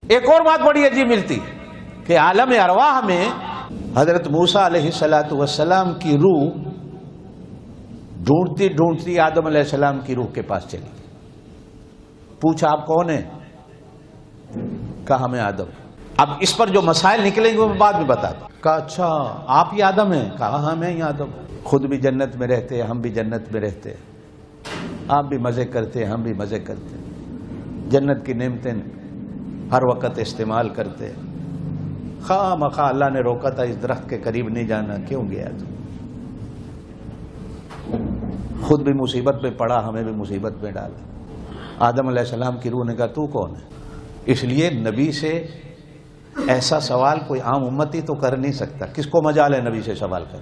ایک اور بات بڑی عجیب ملتی کہ عالم ارواح میں حضرت موسیٰ علیہ السلام کی روح ڈھونڈتی ڈھونڈتی آدم علیہ السلام کی روح کے پاس چلی گئی. پوچھا آپ کون ہیں؟ کہا میں آدم. اب اس پر جو مسائل نکلیں گے وہ بعد میں بتا دوں. کہا اچھا آپ ہی آدم ہیں؟ کہا ہاں میں ہی آدم. خود بھی جنت میں رہتے، ہم بھی جنت میں رہتے، آپ بھی مزے کرتے ہم بھی مزے کرتے، جنت کی نعمتیں ہر وقت استعمال کرتے. خواہ مخواہ اللہ نے روکا تھا اس درخت کے قریب نہیں جانا، کیوں گیا تو؟ خود بھی مصیبت میں پڑا، ہمیں بھی مصیبت میں ڈالا. آدم علیہ السلام کی روح نے کہا تو کون ہے؟ اس لیے نبی سے ایسا سوال کوئی عام امتی تو کر نہیں سکتا. کس کو مجال ہے نبی سے سوال کر؟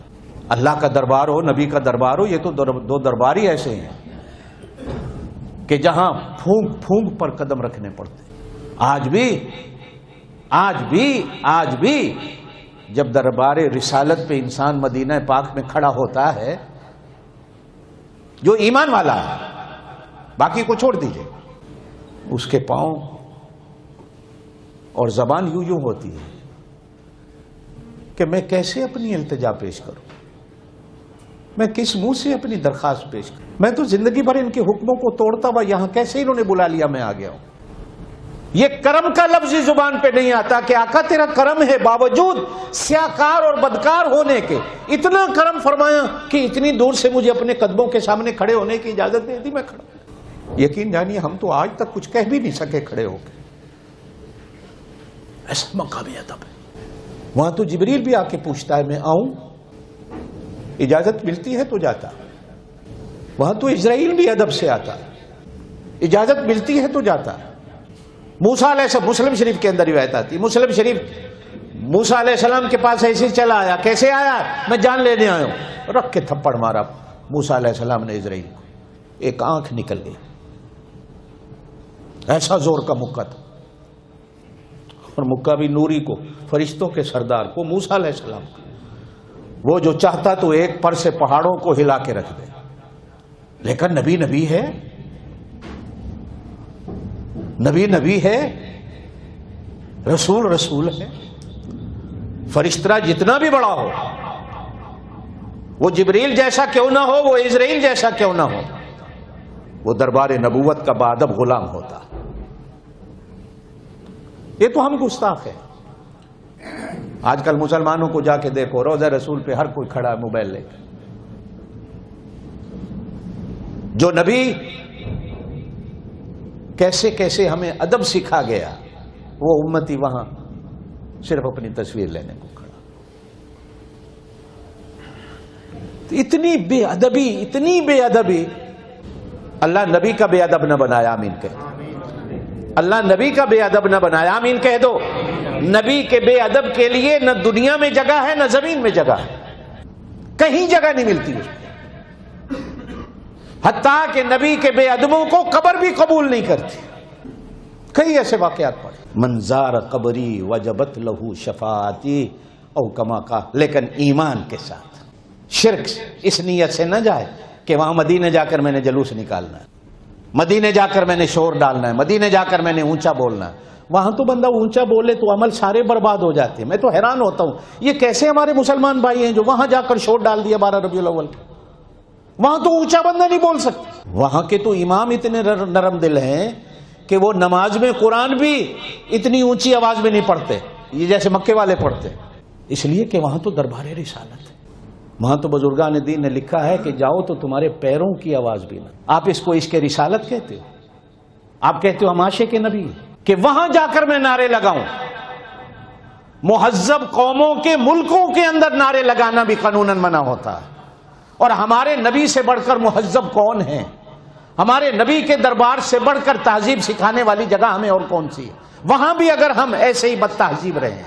اللہ کا دربار ہو، نبی کا دربار ہو، یہ تو دو دربار ہی ایسے ہیں کہ جہاں پھونک پھونک پر قدم رکھنے پڑتے. آج بھی جب دربار رسالت پہ انسان مدینہ پاک میں کھڑا ہوتا ہے، جو ایمان والا ہے، باقی کو چھوڑ دیجئے، اس کے پاؤں اور زبان یوں ہوتی ہے کہ میں کیسے اپنی التجا پیش کروں، میں کس منہ سے اپنی درخواست پیش کروں. میں تو زندگی بھر ان کے حکموں کو توڑتا ہوا یہاں کیسے انہوں نے بلا لیا میں آ گیا ہوں. یہ کرم کا لفظ زبان پہ نہیں آتا کہ آقا تیرا کرم ہے، باوجود سیاکار اور بدکار ہونے کے اتنا کرم فرمایا کہ اتنی دور سے مجھے اپنے قدموں کے سامنے کھڑے ہونے کی اجازت دے دی، میں کھڑا. یقین جانیے ہم تو آج تک کچھ کہہ بھی نہیں سکے کھڑے ہو کے. ایسا مقامی ادب ہے. وہاں تو جبریل بھی آ کے پوچھتا ہے میں آؤں؟ اجازت ملتی ہے تو جاتا. وہاں تو اسرائیل بھی ادب سے آتا، اجازت ملتی ہے تو جاتا. موسیٰ علیہ السلام، مسلم شریف کے اندر روایت آتی، مسلم شریف موسیٰ علیہ السلام کے پاس ایسے چلا آیا. کیسے آیا؟ میں جان لینے آیا ہوں. رکھ کے تھپڑ مارا موسیٰ علیہ السلام نے اسرائیل کو، ایک آنکھ نکل گئی. ایسا زور کا مکہ تھا، اور مکہ بھی نوری کو، فرشتوں کے سردار کو، موسیٰ علیہ السلام کو. وہ جو چاہتا تو ایک پر سے پہاڑوں کو ہلا کے رکھ دے، لیکن نبی ہے، نبی ہے، رسول ہے. فرشتہ جتنا بھی بڑا ہو، وہ جبریل جیسا کیوں نہ ہو، وہ اسرائیل جیسا کیوں نہ ہو، وہ دربار نبوت کا باادب غلام ہوتا. یہ تو ہم گستاخ ہیں. آج کل مسلمانوں کو جا کے دیکھو، روضہ رسول پہ ہر کوئی کھڑا ہے موبائل لے کے. جو نبی کیسے کیسے ہمیں ادب سکھا گیا، وہ امتی وہاں صرف اپنی تصویر لینے کو کھڑا. اتنی بے ادبی. اللہ نبی کا بے ادب نہ بنایا، آمین کہہ دو. اللہ نبی کا بے ادب نہ بنایا، آمین کہہ دو. نبی کے بے ادب کے لیے نہ دنیا میں جگہ ہے نہ زمین میں جگہ ہے، کہیں جگہ نہیں ملتی اس کو. حتیٰ کہ نبی کے بے ادبوں کو قبر بھی قبول نہیں کرتی. کئی ایسے واقعات پڑے. منظار قبری وجبت لہو شفاعتی او کما کا، لیکن ایمان کے ساتھ. شرک اس نیت سے نہ جائے کہ وہاں مدینے جا کر میں نے جلوس نکالنا ہے، مدینے جا کر میں نے شور ڈالنا ہے، مدینے جا کر میں نے اونچا بولنا ہے. وہاں تو بندہ اونچا بولے تو عمل سارے برباد ہو جاتے ہیں. میں تو حیران ہوتا ہوں یہ کیسے ہمارے مسلمان بھائی ہیں جو وہاں جا کر شور ڈال دیا 12 ربیع الاول. وہاں تو اونچا بندہ نہیں بول سکتا. وہاں کے تو امام اتنے نرم دل ہیں کہ وہ نماز میں قرآن بھی اتنی اونچی آواز میں نہیں پڑھتے یہ جیسے مکے والے پڑھتے، اس لیے کہ وہاں تو دربار رسالت ہے. وہاں تو بزرگان دین نے لکھا ہے کہ جاؤ تو تمہارے پیروں کی آواز بھی نہ. آپ اس کو عشق رسالت کہتے ہو؟ آپ کہتے ہو ہم عاشق نبی کہ وہاں جا کر میں نعرے لگاؤں؟ مہذب قوموں کے ملکوں کے اندر نعرے لگانا بھی قانوناً منع ہوتا ہے. اور ہمارے نبی سے بڑھ کر مہذب کون ہے؟ ہمارے نبی کے دربار سے بڑھ کر تہذیب سکھانے والی جگہ ہمیں اور کون سی ہے؟ وہاں بھی اگر ہم ایسے ہی بد تہذیب رہے ہیں